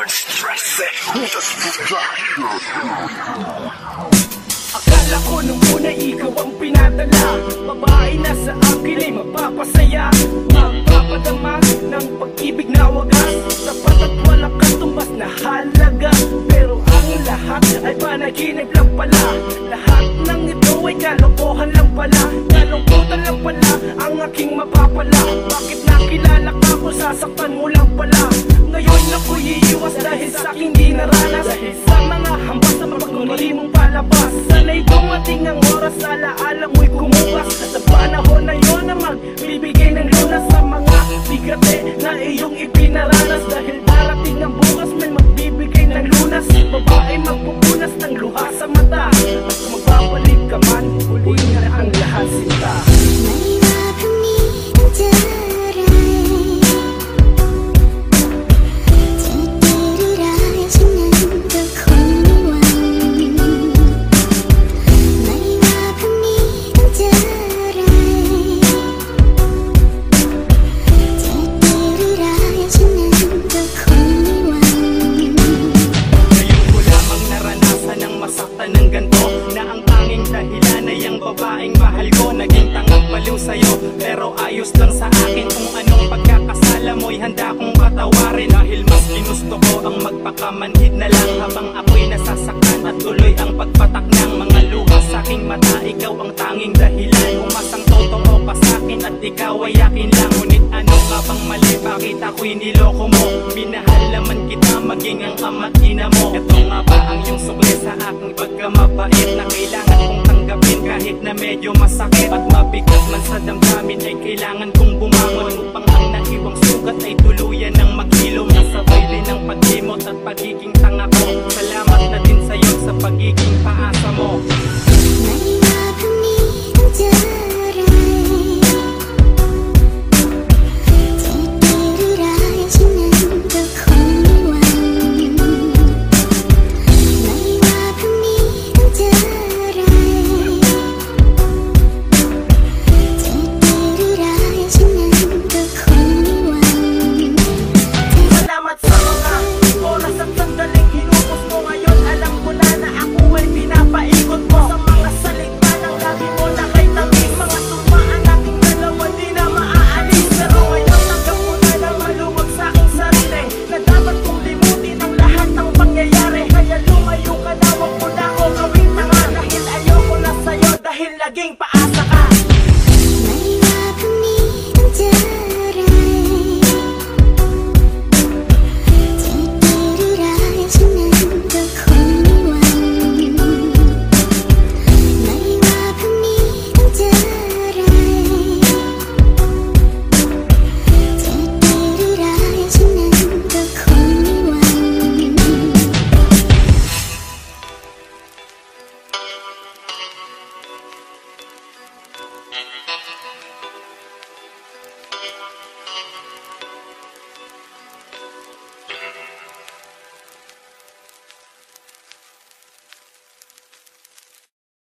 Don't stress it, just akala ko nung una ikaw ang pinadala, babae na sa akin ay mapapasaya, magpapadama ng pag-ibig na wagas, sapat at walang katumbas na halaga. Pero ang lahat ay panaginip lang pala, lahat ng ito ay kalokohan lang pala, kalungkutan lang pala ang aking mapapala. Bakit nakilala ka kung sasaktan mo lang pala? Ngayon ako'y iiwas dahil sa aking di naranas, dahil sa mga hambas na mapagmali mong palabas. Sanay dumating ang oras, alaala mo'y kumukas sa panahon na yun na magbibigay ng lunas sa mga bigate na iyong ipinaranas. Dahil darating ang bukas, may magbibigay ng lunas, babae magpupunas ng luha sa mata. At kung magbabalik ka man, huli na ang lahat sinta. Babaeng mahal ko, naging tangang baliw sa'yo, pero ayos lang sa akin. Kung anong pagkakasala mo'y handa kong patawarin, dahil mas ginusto ko ang magpakamanhid na lang habang ako'y nasasaktan at tuloy ang pagpatak ng mga luha sa aking mata. Ikaw ang tanging dahilan kung masang totoo ka sa'kin at ikaw ay akin lang. Ngunit ano nga bang mali, bakit ako'y niloko mo? Minahal naman kita maging ang ama't ina mo. Ito nga ba ang iyong sukli sa aking pagkamabait na kailangan kong tanggapin kahit na medyo masakit at mabigat man sa damdamin, ay kailangan kong bumangon upang ang naiwang sugat ay tuluyan ng maghilom. Nasabay din ang paglimot at pagiging tanga ko. Salamat na din sa'yo sa pagiging paasa mo.